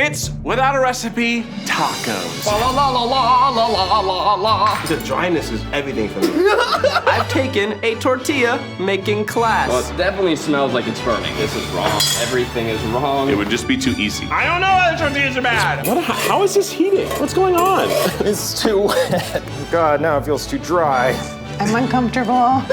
It's without a recipe tacos. La la la la la la la la. The dryness is everything for me. I've taken a tortilla making class. Well, it definitely smells like it's burning. This is wrong. Everything is wrong. It would just be too easy. I don't know why the tortillas are bad. How is this heating? What's going on? It's too wet. God, now it feels too dry. I'm uncomfortable.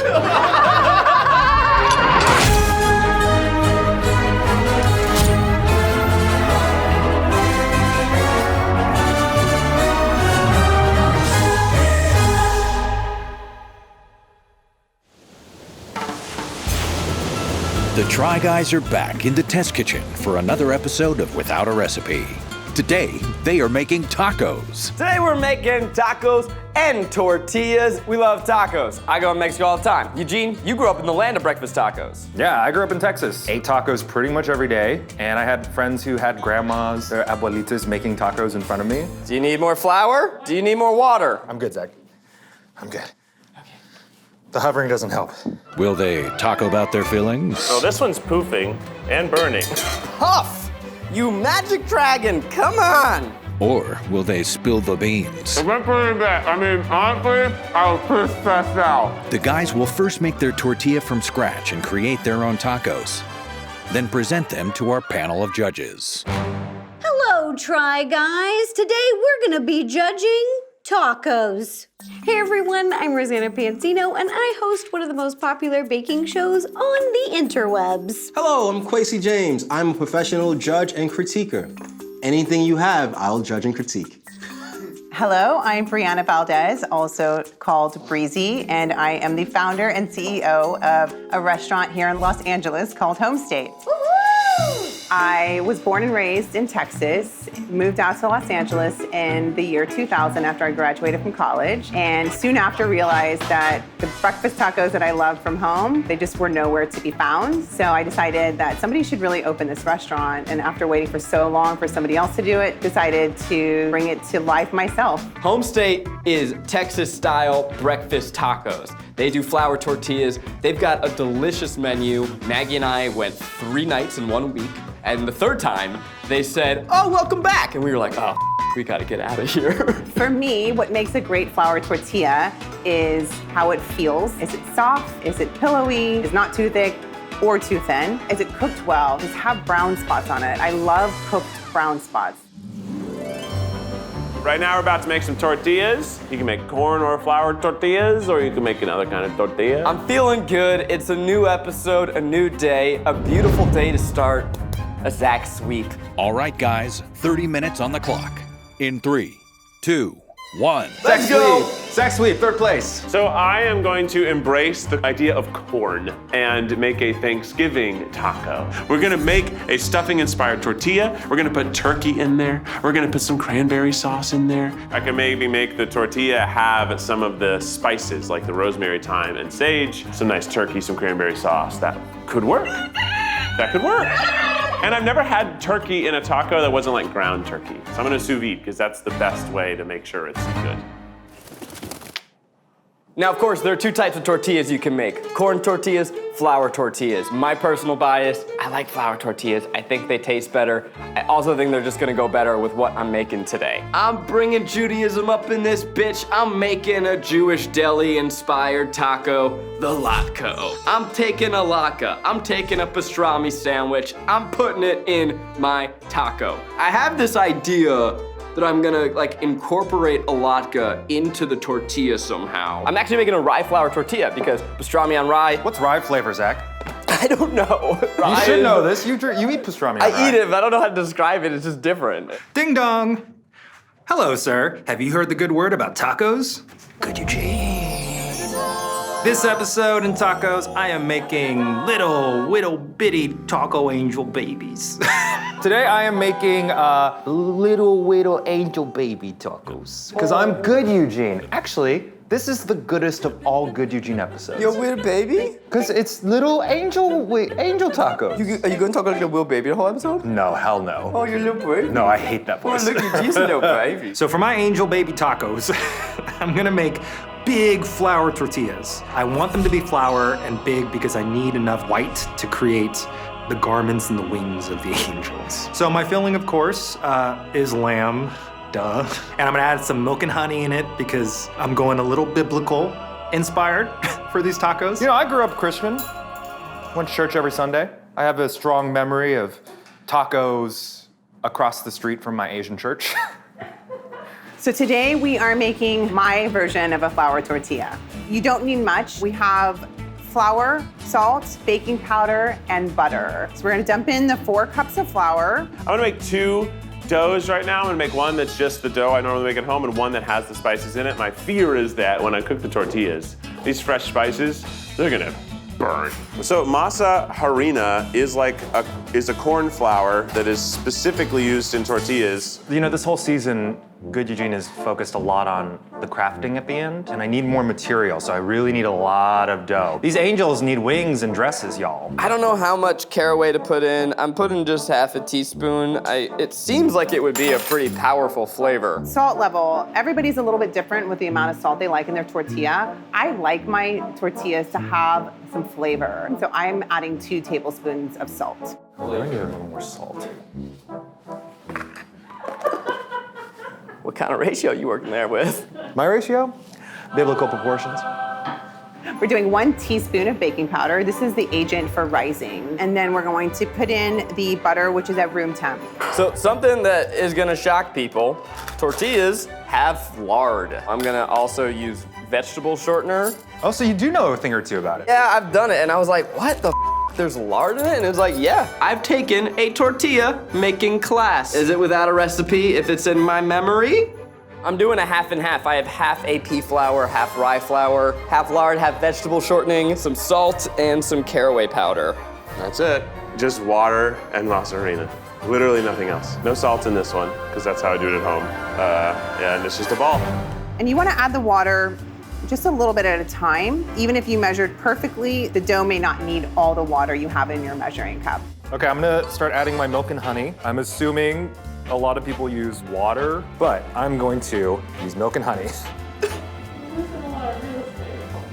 The Try Guys are back in the test kitchen for another episode of Without a Recipe. Today, they are making tacos. Today we're making tacos and tortillas. We love tacos. I go to Mexico all the time. Eugene, you grew up in the land of breakfast tacos. Yeah, I grew up in Texas. Ate tacos pretty much every day, and I had friends who had grandmas, their abuelitas making tacos in front of me. Do you need more flour? Do you need more water? I'm good, Zach. I'm good. The hovering doesn't help. Will they talk about their feelings? Oh, this one's poofing and burning. Puff! You magic dragon, come on! Or will they spill the beans? It went pretty bad. I mean, honestly, I was pretty stressed out. The guys will first make their tortilla from scratch and create their own tacos. Then present them to our panel of judges. Hello, Try Guys. Today we're gonna be judging tacos. Hey everyone, I'm Rosanna Pansino, and I host one of the most popular baking shows on the interwebs. Hello, I'm Kwesi James. I'm a professional judge and critiquer. Anything you have, I'll judge and critique. Hello, I'm Briana Valdez, also called Breezy, and I am the founder and CEO of a restaurant here in Los Angeles called Home State. I was born and raised in Texas, moved out to Los Angeles in the year 2000 after I graduated from college, and soon after realized that the breakfast tacos that I loved from home, they just were nowhere to be found. So I decided that somebody should really open this restaurant, and after waiting for so long for somebody else to do it, decided to bring it to life myself. Home State is Texas-style breakfast tacos. They do flour tortillas. They've got a delicious menu. Maggie and I went 3 nights in 1 week. And the third time, they said, oh, welcome back. And we were like, oh, we gotta get out of here. For me, what makes a great flour tortilla is how it feels. Is it soft? Is it pillowy? Is it not too thick or too thin? Is it cooked well? Does it have brown spots on it? I love cooked brown spots. Right now we're about to make some tortillas. You can make corn or flour tortillas, or you can make another kind of tortilla. I'm feeling good. It's a new episode, a new day, a beautiful day to start a Zach sweep. All right, guys, 30 minutes on the clock. In 3, 2, 1. Let's go! Zach Sweep, third place. So I am going to embrace the idea of corn and make a Thanksgiving taco. We're gonna make a stuffing-inspired tortilla. We're gonna put turkey in there. We're gonna put some cranberry sauce in there. I can maybe make the tortilla have some of the spices like the rosemary, thyme, and sage. Some nice turkey, some cranberry sauce. That could work. That could work. And I've never had turkey in a taco that wasn't like ground turkey. So I'm gonna sous vide because that's the best way to make sure it's good. Now, of course, there are 2 types of tortillas you can make. Corn tortillas, flour tortillas. My personal bias, I like flour tortillas. I think they taste better. I also think they're just gonna go better with what I'm making today. I'm bringing Judaism up in this bitch. I'm making a Jewish deli-inspired taco, the latko. I'm taking a latke. I'm taking a pastrami sandwich. I'm putting it in my taco. I have this idea that I'm gonna like incorporate a latke into the tortilla somehow. I'm actually making a rye flour tortilla because pastrami on rye. What's rye flavor, Zach? I don't know. Rye You should know this. You eat pastrami. I eat it, but I don't know how to describe it. It's just different. Ding dong. Hello, sir. Have you heard the good word about tacos? Good Eugene. This episode in tacos, I am making little bitty taco angel babies. Today I am making little angel baby tacos. Because I'm good, Eugene. Actually, this is the goodest of all good Eugene episodes. You're a weird baby? Because it's little angel tacos. Are you gonna talk like a little baby the whole episode? No, hell no. Oh, you're a little baby. No, I hate that voice. Oh, look at you, little baby. So for my angel baby tacos, I'm gonna make big flour tortillas. I want them to be flour and big because I need enough white to create the garments and the wings of the angels. So my filling, of course, is lamb, duh. And I'm gonna add some milk and honey in it because I'm going a little biblical inspired for these tacos. You know, I grew up Christian, went to church every Sunday. I have a strong memory of tacos across the street from my Asian church. So today we are making my version of a flour tortilla. You don't need much. We have flour, salt, baking powder, and butter. So we're gonna dump in the 4 cups of flour. I'm gonna make 2 doughs right now. I'm gonna make one that's just the dough I normally make at home and one that has the spices in it. My fear is that when I cook the tortillas, these fresh spices, they're gonna burn. So masa harina is a corn flour that is specifically used in tortillas. You know, this whole season, Good Eugene is focused a lot on the crafting at the end, and I need more material, so I really need a lot of dough. These angels need wings and dresses, y'all. I don't know how much caraway to put in. I'm putting just half a teaspoon. It seems like it would be a pretty powerful flavor. Salt level, everybody's a little bit different with the amount of salt they like in their tortilla. I like my tortillas to have some flavor, so I'm adding 2 tablespoons of salt. I'm gonna give it a little more salt. What kind of ratio are you working there with? My ratio? Biblical proportions. We're doing 1 teaspoon of baking powder. This is the agent for rising. And then we're going to put in the butter, which is at room temp. So something that is gonna shock people, tortillas have lard. I'm gonna also use vegetable shortener. Oh, so you do know a thing or two about it. Yeah, I've done it, and I was like, what the there's lard in it? And it was like, yeah, I've taken a tortilla making class. Is it without a recipe if it's in my memory? I'm doing a half and half. I have half AP flour, half rye flour, half lard, half vegetable shortening, some salt, and some caraway powder. That's it. Just water and masa harina. Literally nothing else. No salt in this one, because that's how I do it at home. And it's just a ball. And you want to add the water just a little bit at a time. Even if you measured perfectly, the dough may not need all the water you have in your measuring cup. Okay, I'm gonna start adding my milk and honey. I'm assuming a lot of people use water, but I'm going to use milk and honey.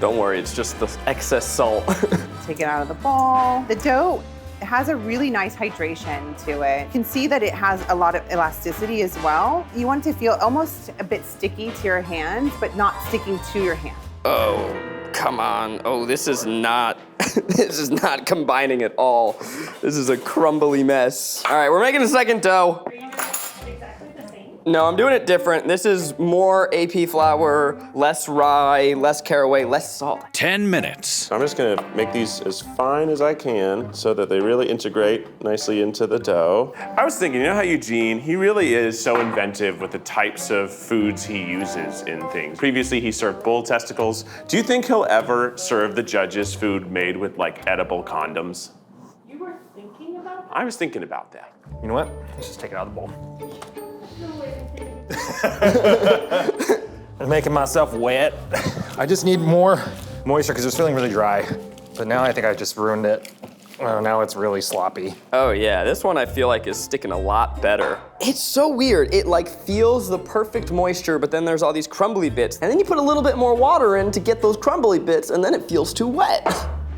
Don't worry, it's just the excess salt. Take it out of the bowl. The dough has a really nice hydration to it. You can see that it has a lot of elasticity as well. You want it to feel almost a bit sticky to your hands, but not sticking to your hand. Oh, come on. Oh, this is not, this is not combining at all. This is a crumbly mess. All right, we're making a second dough. No, I'm doing it different. This is more AP flour, less rye, less caraway, less salt. 10 minutes. So I'm just gonna make these as fine as I can so that they really integrate nicely into the dough. I was thinking, you know how Eugene, he really is so inventive with the types of foods he uses in things. Previously, he served bull testicles. Do you think he'll ever serve the judges food made with like edible condoms? You were thinking about that? I was thinking about that. You know what? Let's just take it out of the bowl. I'm making myself wet. I just need more moisture because it was feeling really dry. But now I think I just ruined it. Oh, now it's really sloppy. Oh yeah, this one I feel like is sticking a lot better. It's so weird. It like feels the perfect moisture, but then there's all these crumbly bits. And then you put a little bit more water in to get those crumbly bits, and then it feels too wet.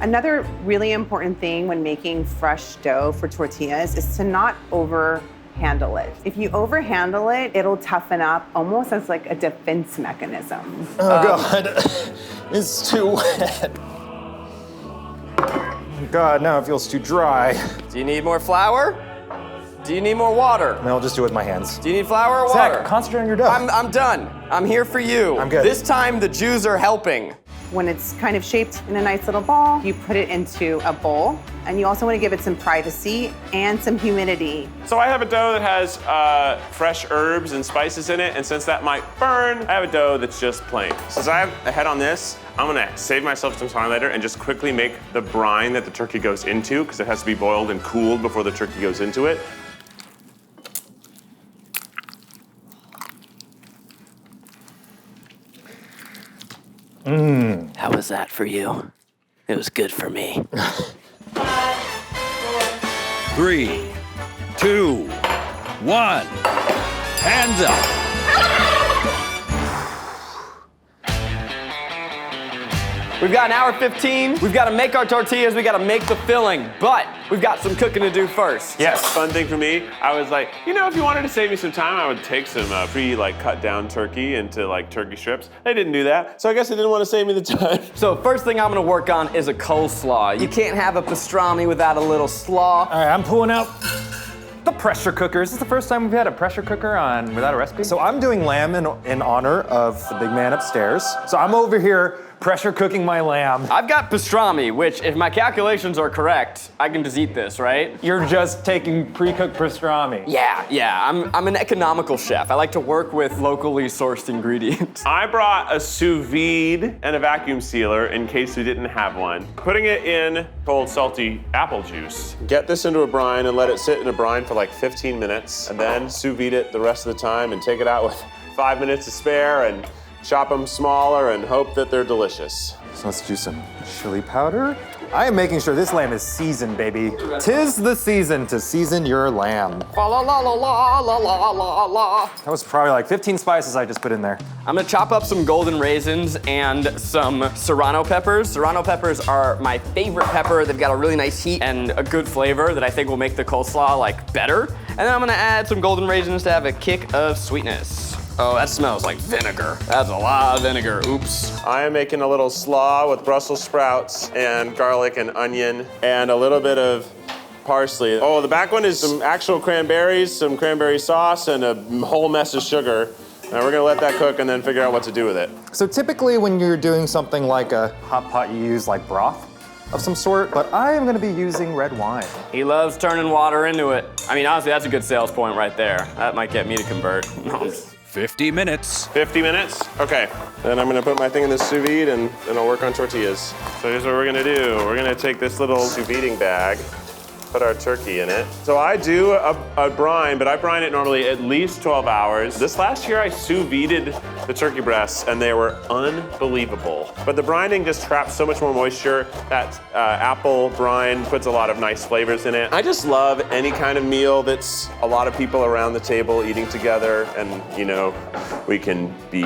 Another really important thing when making fresh dough for tortillas is to not overhandle it. If you overhandle it, it'll toughen up almost as like a defense mechanism. Oh God, it's too wet. God, now it feels too dry. Do you need more flour? Do you need more water? No, I'll just do it with my hands. Do you need flour or Zach, water? concentrate on your dough. I'm done. I'm here for you. I'm good. This time the Jews are helping. When it's kind of shaped in a nice little ball, you put it into a bowl, and you also want to give it some privacy and some humidity. So I have a dough that has fresh herbs and spices in it, and since that might burn, I have a dough that's just plain. Since I have a head on this, I'm gonna save myself some time later and just quickly make the brine that the turkey goes into, because it has to be boiled and cooled before the turkey goes into it. How was that for you? It was good for me. 3, 2, 1. Hands up. We've got an hour 15. We've got to make our tortillas. We got to make the filling, but we've got some cooking to do first. Yes. Fun thing for me, I was like, you know, if you wanted to save me some time, I would take some cut down turkey into like turkey strips. I didn't do that, so I guess I didn't want to save me the time. So first thing I'm gonna work on is a coleslaw. You can't have a pastrami without a little slaw. All right, I'm pulling out the pressure cooker. Is this the first time we've had a pressure cooker on Without a Recipe? So I'm doing lamb in honor of the big man upstairs. So I'm over here pressure cooking my lamb. I've got pastrami, which if my calculations are correct, I can just eat this, right? You're just taking pre-cooked pastrami. Yeah, I'm an economical chef. I like to work with locally sourced ingredients. I brought a sous vide and a vacuum sealer in case we didn't have one. Putting it in cold salty apple juice. Get this into a brine and let it sit in a brine for like 15 minutes, and then sous vide it the rest of the time and take it out with 5 minutes to spare and chop them smaller and hope that they're delicious. So let's do some chili powder. I am making sure this lamb is seasoned, baby. 'Tis the season to season your lamb. La la la la la la la la la. That was probably like 15 spices I just put in there. I'm gonna chop up some golden raisins and some serrano peppers. Serrano peppers are my favorite pepper. They've got a really nice heat and a good flavor that I think will make the coleslaw like better. And then I'm gonna add some golden raisins to have a kick of sweetness. Oh, that smells like vinegar. That's a lot of vinegar, oops. I am making a little slaw with Brussels sprouts and garlic and onion and a little bit of parsley. Oh, the back one is some actual cranberries, some cranberry sauce, and a whole mess of sugar. And we're gonna let that cook and then figure out what to do with it. So typically when you're doing something like a hot pot, you use like broth of some sort, but I am gonna be using red wine. He loves turning water into it. I mean, honestly, that's a good sales point right there. That might get me to convert. 50 minutes. 50 minutes? Okay. Then I'm gonna put my thing in the sous vide and then I'll work on tortillas. So here's what we're gonna do. We're gonna take this little sous viding bag, put our turkey in it. So I do a brine, but I brine it normally at least 12 hours. This last year I sous vided the turkey breasts and they were unbelievable. But the brining just traps so much more moisture. That apple brine puts a lot of nice flavors in it. I just love any kind of meal that's a lot of people around the table eating together and, you know, we can be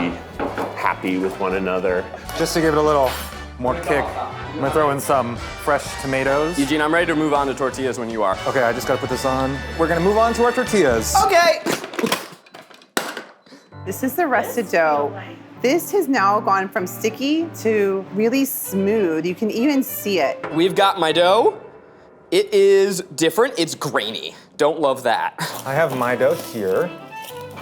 happy with one another. Just to give it a little more kick, I'm gonna throw in some fresh tomatoes. Eugene, I'm ready to move on to tortillas when you are. Okay, I just gotta put this on. We're gonna move on to our tortillas. Okay. This is the rested dough. This has now gone from sticky to really smooth. You can even see it. We've got my dough. It is different, it's grainy. Don't love that. I have my dough here.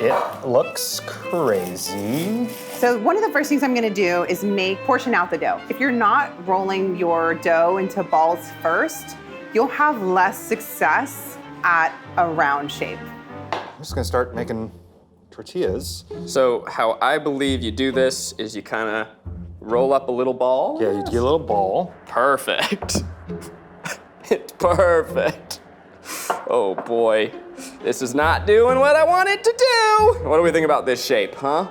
It looks crazy. So one of the first things I'm gonna do is portion out the dough. If you're not rolling your dough into balls first, you'll have less success at a round shape. I'm just gonna start making tortillas. So how I believe you do this is you kind of roll up a little ball. Yeah, you get a little ball. Perfect. It's perfect. Oh boy, this is not doing what I want it to do. What do we think about this shape, huh?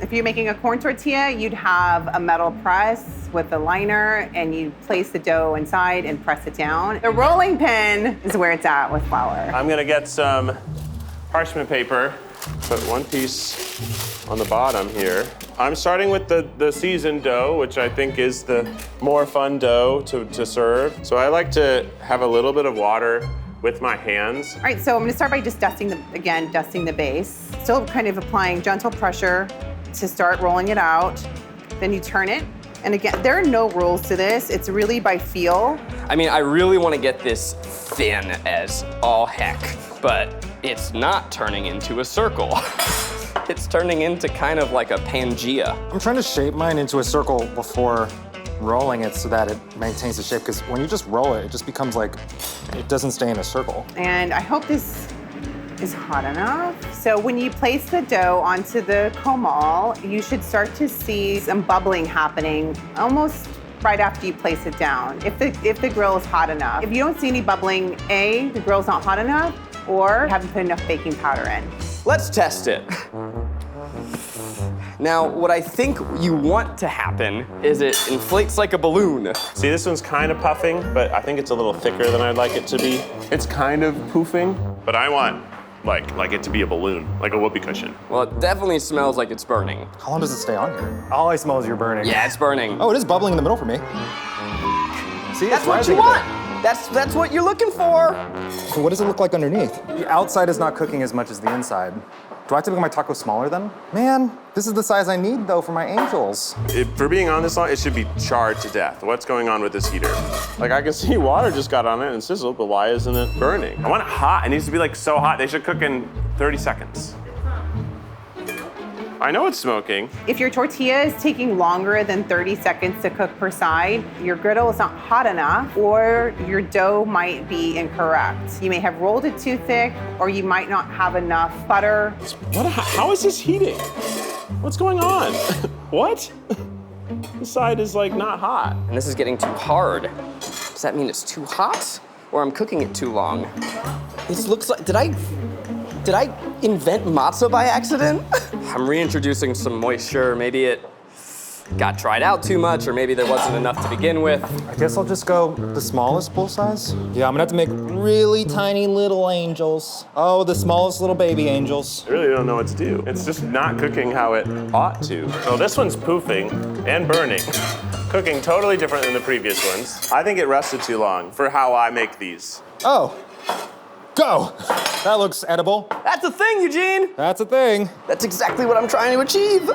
If you're making a corn tortilla, you'd have a metal press with a liner and you place the dough inside and press it down. The rolling pin is where it's at with flour. I'm gonna get some parchment paper, put one piece on the bottom here. I'm starting with the seasoned dough, which I think is the more fun dough to serve. So I like to have a little bit of water with my hands. All right, so I'm gonna start by just dusting the base. Still kind of applying gentle pressure to start rolling it out. Then you turn it. And again, there are no rules to this. It's really by feel. I mean, I really want to get this thin as all heck, but it's not turning into a circle. It's turning into kind of like a Pangea. I'm trying to shape mine into a circle before rolling it so that it maintains the shape, because when you just roll it, it just becomes like, it doesn't stay in a circle. And I hope this is hot enough. So when you place the dough onto the comal, you should start to see some bubbling happening almost right after you place it down, if the grill is hot enough. If you don't see any bubbling, A, the grill's not hot enough, or you haven't put enough baking powder in. Let's test it. Now, what I think you want to happen is it inflates like a balloon. See, this one's kind of puffing, but I think it's a little thicker than I'd like it to be. It's kind of poofing, but I want like it to be a balloon, like a whoopee cushion. Well, it definitely smells like it's burning. How long does it stay on here? All I smell is you're burning. Yeah, it's burning. Oh, it is bubbling in the middle for me. See, That's it's what rising you a want. bit. That's what you're looking for. So what does it look like underneath? The outside is not cooking as much as the inside. Do I have to make my taco smaller then? Man, this is the size I need though for my angels. For being on this long, it should be charred to death. What's going on with this heater? Like I can see water just got on it and sizzled, but why isn't it burning? I want it hot. It needs to be like so hot. They should cook in 30 seconds. I know it's smoking. If your tortilla is taking longer than 30 seconds to cook per side, your griddle is not hot enough or your dough might be incorrect. You may have rolled it too thick or you might not have enough butter. How is this heating? What's going on? What? The side is like not hot. And this is getting too hard. Does that mean it's too hot or I'm cooking it too long? This looks like, did I invent matzah by accident? I'm reintroducing some moisture. Maybe it got dried out too much, or maybe there wasn't enough to begin with. I guess I'll just go the smallest bowl size. Yeah, I'm gonna have to make really tiny little angels. Oh, the smallest little baby angels. I really don't know what to do. It's just not cooking how it ought to. So this one's poofing and burning. Cooking totally different than the previous ones. I think it rested too long for how I make these. Oh, go. That looks edible. That's a thing, Eugene. That's a thing. That's exactly what I'm trying to achieve.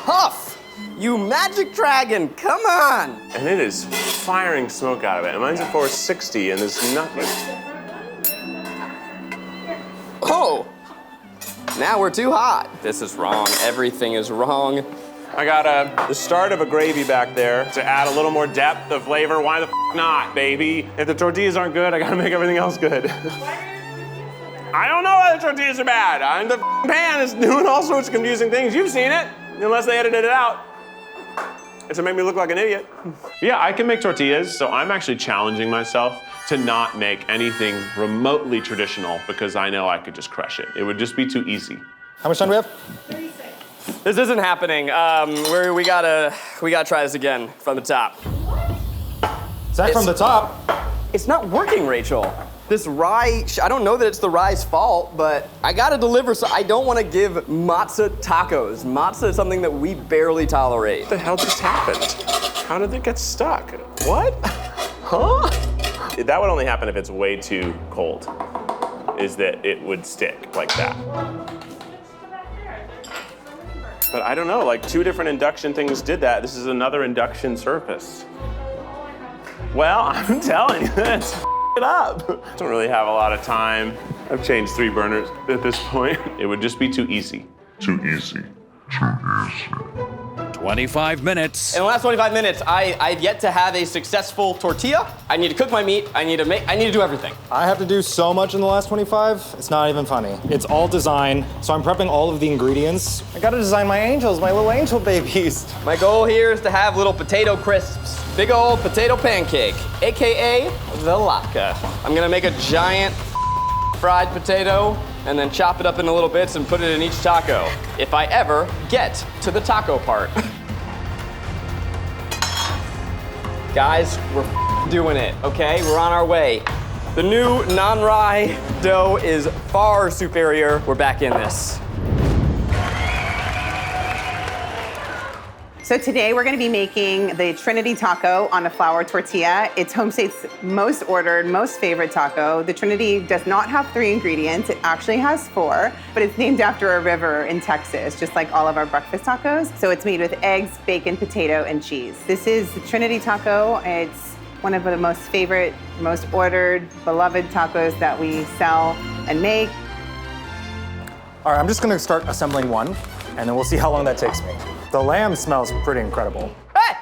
Puff, you magic dragon, come on. And it is firing smoke out of it. And mine's at 460 and there's nothing. Oh, now we're too hot. This is wrong, everything is wrong. I got the start of a gravy back there to add a little more depth of flavor. Why the not, baby? If the tortillas aren't good, I gotta make everything else good. I don't know why the tortillas are bad. And the pan is doing all sorts of confusing things. You've seen it, unless they edited it out. It's to make me look like an idiot. Yeah, I can make tortillas, so I'm actually challenging myself to not make anything remotely traditional because I know I could just crush it. It would just be too easy. How much time do we have? This isn't happening. We gotta try this again from the top. Zach, from the top. It's not working, Rachel. This rye, I don't know that it's the rye's fault, but I gotta deliver, so I don't wanna give matzah tacos. Matzah is something that we barely tolerate. What the hell just happened? How did it get stuck? What? Huh? That would only happen if it's way too cold, is that it would stick like that. But I don't know, like 2 different induction things did that. This is another induction surface. Well, I'm telling you, let's it up. Don't really have a lot of time. I've changed 3 burners at this point. It would just be too easy. Too easy. 25 minutes. In the last 25 minutes, I've yet to have a successful tortilla. I need to cook my meat. I need to do everything. I have to do so much in the last 25, it's not even funny. It's all design, so I'm prepping all of the ingredients. I gotta design my angels, my little angel babies. My goal here is to have little potato crisps. Big old potato pancake, AKA the latke. I'm gonna make a giant fried potato and then chop it up into little bits and put it in each taco, if I ever get to the taco part. Guys, we're doing it, okay? We're on our way. The new non-rye dough is far superior. We're back in this. So today we're gonna be making the Trinity taco on a flour tortilla. It's Homestate's most ordered, most favorite taco. The Trinity does not have 3 ingredients. It actually has 4, but it's named after a river in Texas, just like all of our breakfast tacos. So it's made with eggs, bacon, potato, and cheese. This is the Trinity taco. It's one of the most favorite, most ordered, beloved tacos that we sell and make. All right, I'm just gonna start assembling one, and then we'll see how long that takes me. The lamb smells pretty incredible. Hey!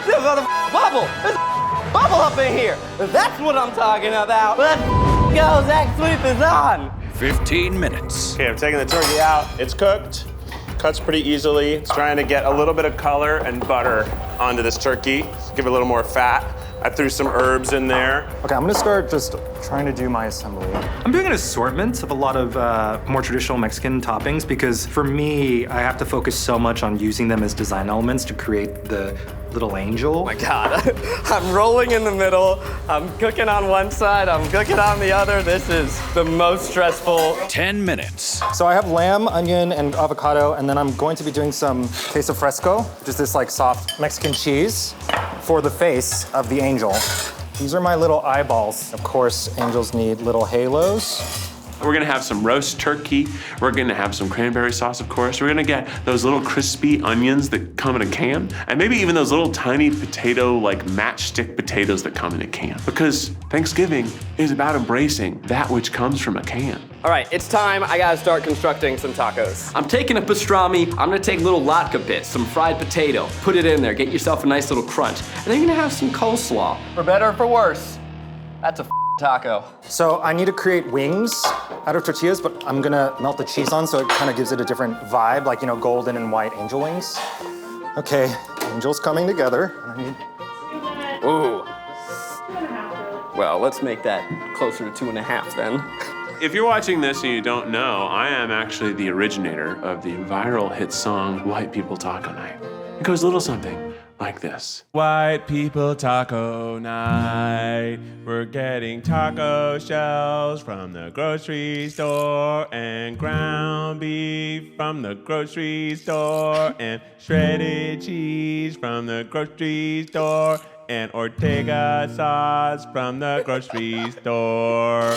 There's a bubble! There's a bubble up in here! That's what I'm talking about! Let's go, Zach Sweep is on! 15 minutes. Okay, I'm taking the turkey out. It's cooked. Cuts pretty easily. It's trying to get a little bit of color and butter onto this turkey. Give it a little more fat. I threw some herbs in there. Okay, I'm gonna start just trying to do my assembly. I'm doing an assortment of a lot of more traditional Mexican toppings because for me, I have to focus so much on using them as design elements to create the little angel. Oh my God, I'm rolling in the middle. I'm cooking on one side, I'm cooking on the other. This is the most stressful. 10 minutes. So I have lamb, onion, and avocado, and then I'm going to be doing some queso fresco, just this like soft Mexican cheese for the face of the angel. These are my little eyeballs. Of course, angels need little halos. We're gonna have some roast turkey. We're gonna have some cranberry sauce, of course. We're gonna get those little crispy onions that come in a can, and maybe even those little tiny potato, like matchstick potatoes that come in a can. Because Thanksgiving is about embracing that which comes from a can. All right, it's time. I gotta start constructing some tacos. I'm taking a pastrami. I'm gonna take little latke bits, some fried potato, put it in there, get yourself a nice little crunch. And then you're gonna have some coleslaw. For better or for worse, that's a taco. So I need to create wings out of tortillas, but I'm gonna melt the cheese on so it kind of gives it a different vibe, like, you know, golden and white angel wings. Okay, angels coming together. Ooh. Well, let's make that closer to 2.5 then. If you're watching this and you don't know, I am actually the originator of the viral hit song, White People Taco Night. It goes a little something like this. White people taco night. We're getting taco shells from the grocery store and ground beef from the grocery store and shredded cheese from the grocery store and Ortega sauce from the grocery store.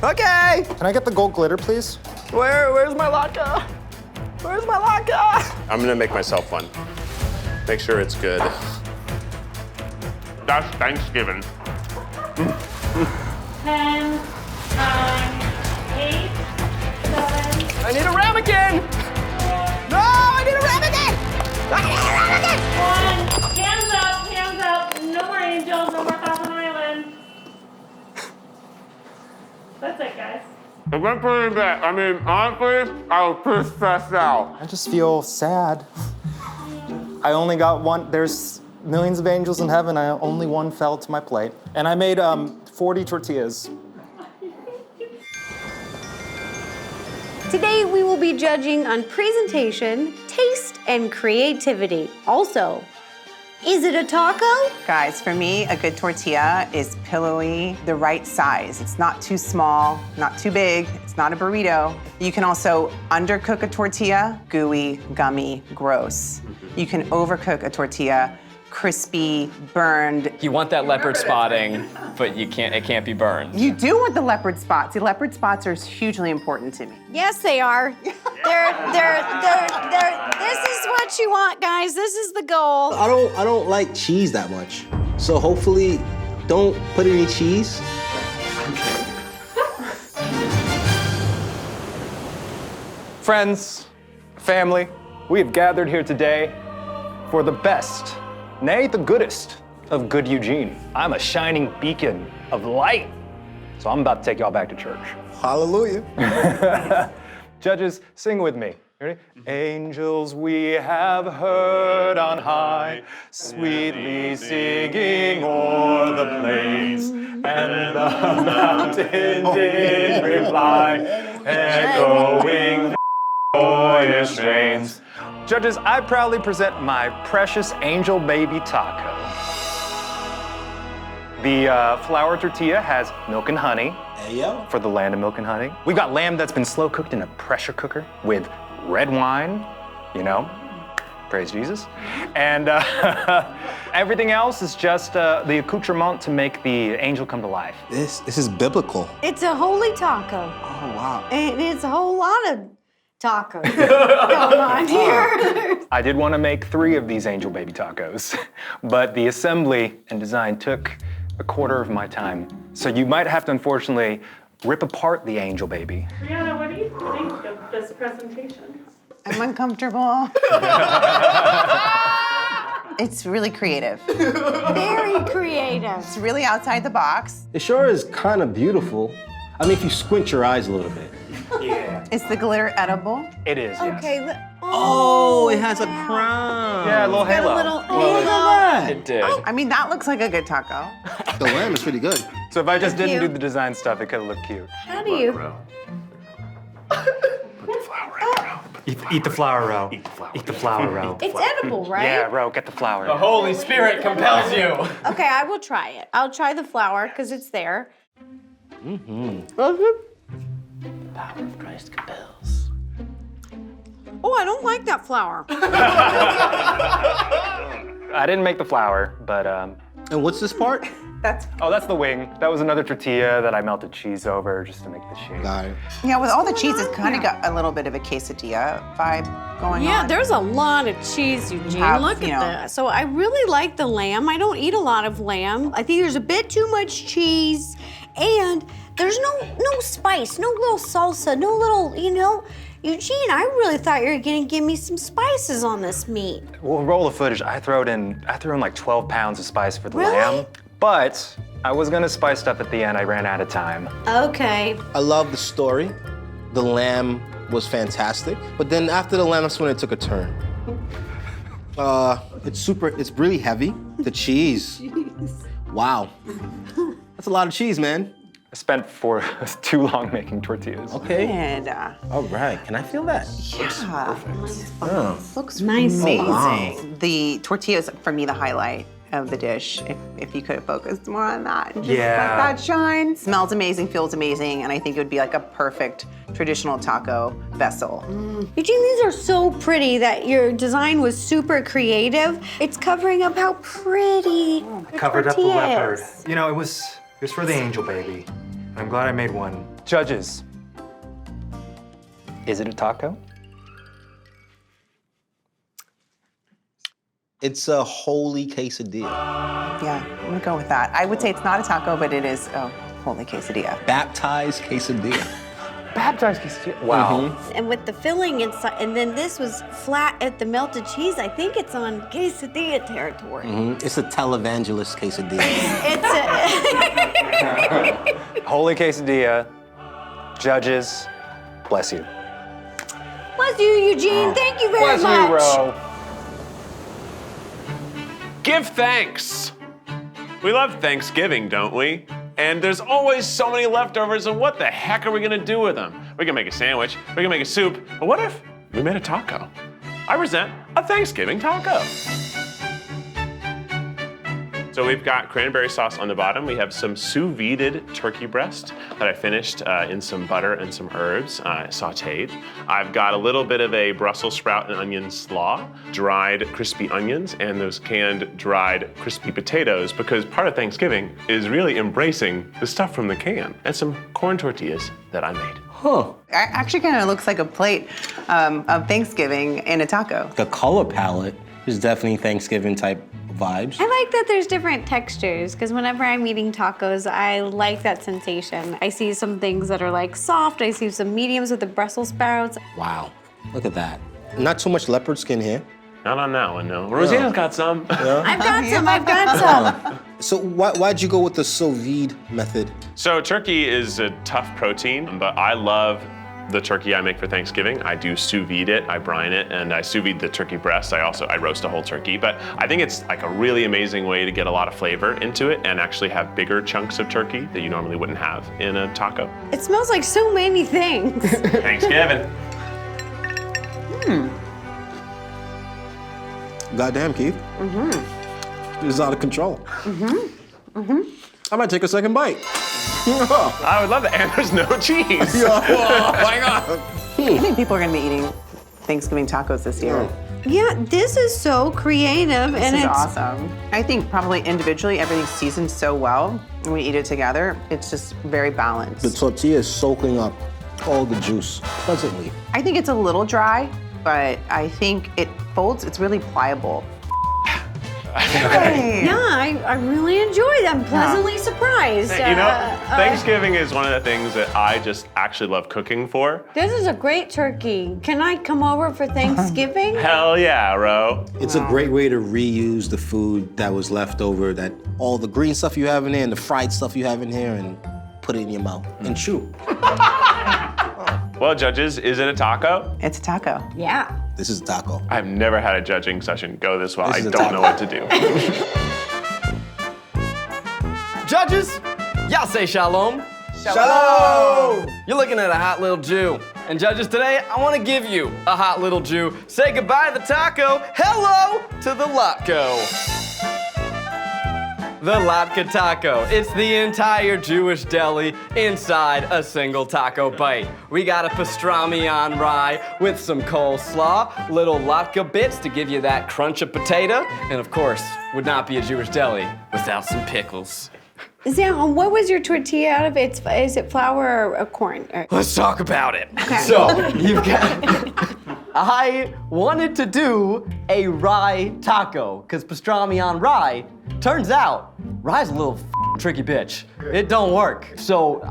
Okay. Can I get the gold glitter, please? Where's my latke? Where's my latke? I'm gonna make myself one. Make sure it's good. That's Thanksgiving. 10, 9, 8, 7. I need a ramekin! No, I need a ramekin! I need a ramekin! 1. Hands up. No more angels, no more Thousand Island. That's it, guys. It went pretty bad. I mean, honestly, I was pretty stressed out. I just feel sad. I only got one. There's millions of angels in heaven. Only one fell to my plate. And I made 40 tortillas. Today we will be judging on presentation, taste, and creativity. Also, is it a taco? Guys, for me, a good tortilla is pillowy, the right size. It's not too small, not too big. It's not a burrito. You can also undercook a tortilla, gooey, gummy, gross. You can overcook a tortilla, crispy, burned. You want that leopard spotting, but it can't be burned. You do want the leopard spots. The leopard spots are hugely important to me. Yes, they are. This is what you want, guys. This is the goal. I don't like cheese that much. So hopefully, don't put any cheese. Friends, family, we have gathered here today for the best, nay, the goodest of good Eugene. I'm a shining beacon of light. So I'm about to take y'all back to church. Hallelujah. Judges, sing with me. Ready? Angels we have heard on high, sweetly singing o'er the plains, and the mountain did reply, echoing joyous strains. Judges, I proudly present my precious angel baby taco. The flour tortilla has milk and honey for the land of milk and honey. We've got lamb that's been slow cooked in a pressure cooker with red wine, you know, praise Jesus. And everything else is just the accoutrement to make the angel come to life. This is biblical. It's a holy taco. Oh, wow. And it's a whole lot of tacos going on here. I did want to make 3 of these angel baby tacos, but the assembly and design took a quarter of my time. So you might have to, unfortunately, rip apart the angel baby. Briana, what do you think of this presentation? I'm uncomfortable. It's really creative. Very creative. It's really outside the box. It sure is kind of beautiful. I mean, if you squint your eyes a little bit. Yeah. Is the glitter edible? It is, yes. Okay. Oh, it has a crown. Yeah, a little Got halo. a little Look at that. It did. I mean, that looks like a good taco. The lamb is pretty good. So if I just Thank didn't you. do the design stuff, it could have looked cute. How do you? Put the flour in your mouth. Eat the flour, Ro. Eat the flour, Ro. It's edible, right? Yeah, Ro, get the flour. The Holy Spirit compels you. Okay, I will try it. I'll try the flour because it's there. The power of Christ compels. Oh, I don't like that flour. I didn't make the flour, but And what's this part? That's that's the wing. That was another tortilla that I melted cheese over just to make the shape. Got it. yeah. With all the cheese, it's kind of got a little bit of a quesadilla vibe going on. Yeah, there's a lot of cheese, Eugene. Have, Look you at know. that. So I really like the lamb. I don't eat a lot of lamb. I think there's a bit too much cheese, and there's no spice, no little salsa, no little, Eugene, I really thought you were gonna give me some spices on this meat. We'll roll the footage. I threw in like 12 pounds of spice for the Really? lamb, but I was gonna spice stuff at the end. I ran out of time. Okay. I love the story. The lamb was fantastic, but then after the lamb, that's when it took a turn. It's really heavy. The cheese. Wow. That's a lot of cheese, man. I spent too long making tortillas. Okay. And, All right. Can I feel that? yeah. Looks Nice. amazing. wow. The tortilla is, for me, the highlight of the dish. If you could have focused more on that and just Yeah. let that shine. Smells amazing, feels amazing, and I think it would be like a perfect traditional taco vessel. Eugene, these are so pretty that your design was super creative. It's covering up how pretty. Covered up the leopard. tortillas. You know, it was for the angel baby. I'm glad I made one. Judges, is it a taco? It's a holy quesadilla. Yeah, I'm gonna go with that. I would say it's not a taco, but it is a holy quesadilla. Baptized quesadilla. Baptized quesadilla. Wow. And with the filling inside, and then this was flat at the melted cheese. I think it's on quesadilla territory. It's a televangelist quesadilla. It's a Holy quesadilla. Judges, bless you. Bless you, Eugene. Thank you very Bless much. you, Ro. Give thanks. We love Thanksgiving, don't we? And there's always so many leftovers, and what the heck are we gonna do with them? We can make a sandwich, we can make a soup, but what if we made a taco? I present a Thanksgiving taco. So we've got cranberry sauce on the bottom. We have some sous vide turkey breast that I finished in some butter and some herbs, sauteed. I've got a little bit of a Brussels sprout and onion slaw, dried crispy onions, and those canned dried crispy potatoes, because part of Thanksgiving is really embracing the stuff from the can, and some corn tortillas that I made. Huh. Actually, kind of looks like a plate of Thanksgiving in a taco. The color palette is definitely Thanksgiving type vibes. I like that there's different textures, because whenever I'm eating tacos, I like that sensation. I see some things that are like soft, I see some mediums with the Brussels sprouts. Wow. Look at that. Not too much leopard skin here. Not on that one, no. Rosanna's got some. I've got some. So why'd you go with the sous vide method? So turkey is a tough protein, but I love the turkey I make for Thanksgiving. I do sous vide it, I brine it, and I sous vide the turkey breast. I roast a whole turkey, but I think it's like a really amazing way to get a lot of flavor into it and actually have bigger chunks of turkey that you normally wouldn't have in a taco. It smells like so many things. Thanksgiving. Goddamn, Keith. This is out of control. I might take a second bite. I would love that, and there's no cheese. Oh my God. I think people are gonna be eating Thanksgiving tacos this year. Yeah, this is so creative, This and is it's awesome. I think probably individually everything's seasoned so well. When we eat it together, it's just very balanced. The tortilla is soaking up all the juice pleasantly. I think it's a little dry, but I think it folds, it's really pliable. Hey. yeah, I really enjoyed it. I'm pleasantly surprised. You know, Thanksgiving is one of the things that I just actually love cooking for. This is a great turkey. Can I come over for Thanksgiving? Hell yeah, Ro. It's a great way to reuse the food that was left over, that all the green stuff you have in there and the fried stuff you have in here, and put it in your mouth and chew. Well, judges, is it a taco? It's a taco. Yeah. This is a taco. I've never had a judging session go this well. This I is a don't know taco. what to do. Judges, y'all say shalom. Shalom! You're looking at a hot little Jew. And judges, today I want to give you a hot little Jew. Say goodbye to the taco. Hello to the latko. The latke taco. It's the entire Jewish deli inside a single taco bite. We got a pastrami on rye with some coleslaw, little latke bits to give you that crunch of potato, and of course, would not be a Jewish deli without some pickles. Sam, what was your tortilla out of? Is it flour or corn? Let's talk about it. Okay. So, you've got... I wanted to do a rye taco, because pastrami on rye, turns out, rye's a little tricky bitch. It don't work. So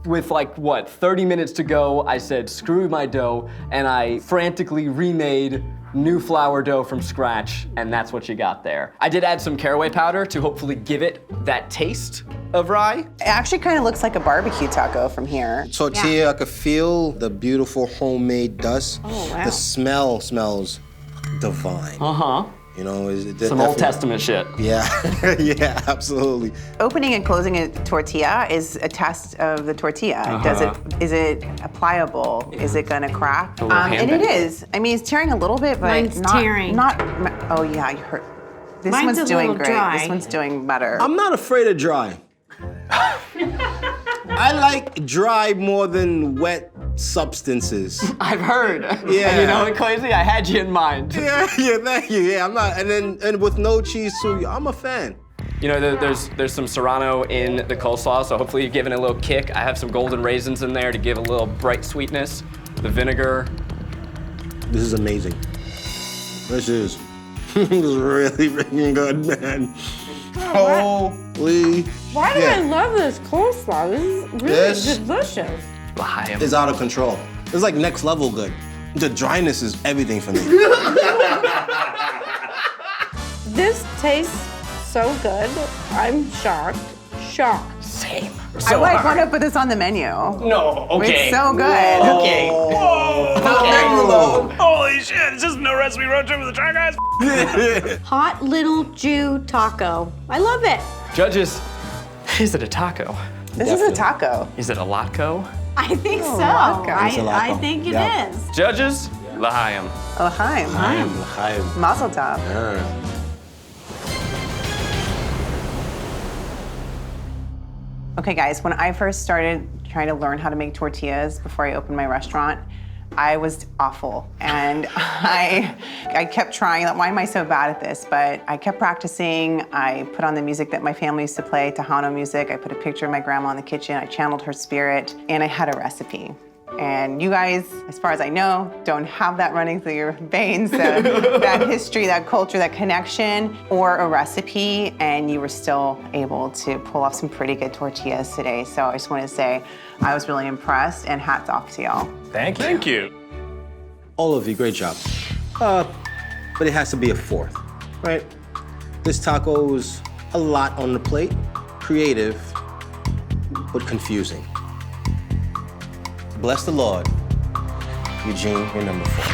with 30 minutes to go, I said, screw my dough, and I frantically remade new flour dough from scratch, and that's what you got there. I did add some caraway powder to hopefully give it that taste of rye. It actually kind of looks like a barbecue taco from here. Tortilla, I could feel the beautiful homemade dust. Oh, wow. The smell smells divine. Uh-huh. You know, some Old Testament shit. Yeah, yeah, absolutely. Opening and closing a tortilla is a test of the tortilla. Is it pliable? Is it gonna crack? And it is. I mean, it's tearing a little bit, but Mine's tearing. Oh yeah, you hurt. This Mine's one's a doing little great. dry. This one's doing better. I'm not afraid of dry. I like dry more than wet substances. I've heard. Yeah. And you know what, Kwesi? I had you in mind. Yeah, thank you. Yeah, I'm not. And with no cheese too, I'm a fan. You know, there's some serrano in the coleslaw, so hopefully you're giving it a little kick. I have some golden raisins in there to give a little bright sweetness. The vinegar. This is amazing. This is really freaking good, man. Holy. Why do I love this coleslaw? This is really delicious. It's out of control. It's like next level good. The dryness is everything for me. This tastes so good. I'm shocked. Same. I want to put this on the menu. No, okay. It's so good. Okay. Whoa! Okay. Holy shit, it's just no recipe road trip with the Try Guys. Hot little Jew taco. I love it. Judges, is it a taco? This is a taco. Is it a latko? I think so. I think it is. Judges, l'chaim. L'chaim. L'chaim. Mazel tov. Yeah. Okay guys, when I first started trying to learn how to make tortillas before I opened my restaurant, I was awful. And I kept trying, like, why am I so bad at this? But I kept practicing. I put on the music that my family used to play, Tejano music. I put a picture of my grandma in the kitchen. I channeled her spirit, and I had a recipe. And you guys, as far as I know, don't have that running through your veins, that history, that culture, that connection, or a recipe, and you were still able to pull off some pretty good tortillas today. So I just want to say I was really impressed, and hats off to y'all. Thank you. Thank you. All of you, great job. But it has to be a fourth, right? This taco is a lot on the plate, creative, but confusing. Bless the Lord. Eugene, you're number 4.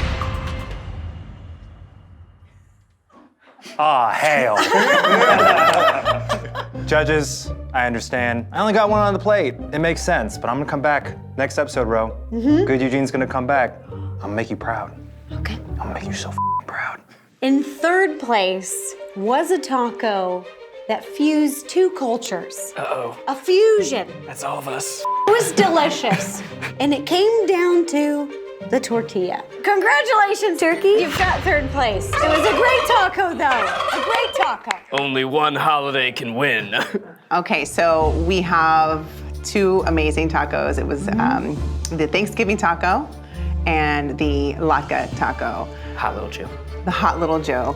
Ah, hail. Judges, I understand. I only got one on the plate. It makes sense, but I'm gonna come back next episode, Ro. Good Eugene's gonna come back. I'm gonna make you proud. Okay. I'm gonna make you so proud. In third place was a taco that fused two cultures. Uh-oh. A fusion. That's all of us. It was delicious. And it came down to the tortilla. Congratulations, Turkey. You've got third place. It was a great taco, though. A great taco. Only one holiday can win. Okay, so we have 2 amazing tacos. It was the Thanksgiving taco and the latke taco. Hot little Jew. The hot little Joe.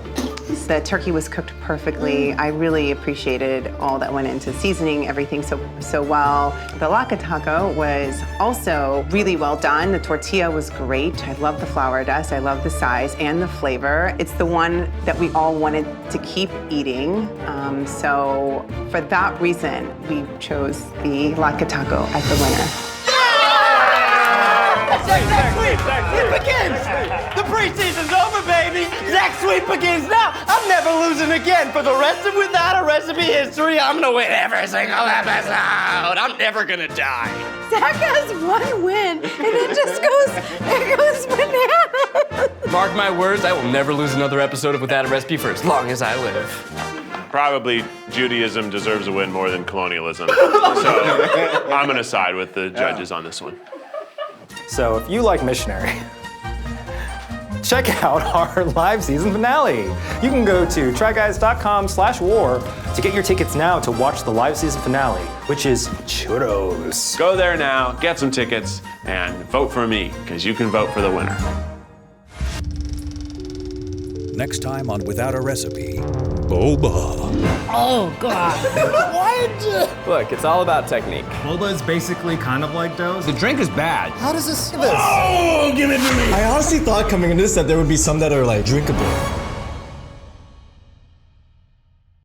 The turkey was cooked perfectly. I really appreciated all that went into seasoning everything so well. The latke taco was also really well done. The tortilla was great. I love the flour dust. I love the size and the flavor. It's the one that we all wanted to keep eating. So for that reason, we chose the latke taco as the winner. It begins! The preseason's over, baby! Zach next week begins now. I'm never losing again. For the rest of Without a Recipe history, I'm gonna win every single episode. I'm never gonna die. Zach has one win, and it goes bananas. Mark my words, I will never lose another episode of Without a Recipe for as long as I live. Probably Judaism deserves a win more than colonialism. So I'm gonna side with the judges on this one. So if you like Missionary, check out our live season finale. You can go to tryguys.com/war to get your tickets now to watch the live season finale, which is churros. Go there now, get some tickets, and vote for me, because you can vote for the winner. Next time on Without a Recipe, boba. Oh, God. What? Look, it's all about technique. Boba is basically kind of like Doe's. The drink is bad. How does this? Oh, give it to me. I honestly thought coming into this that there would be some that are like drinkable.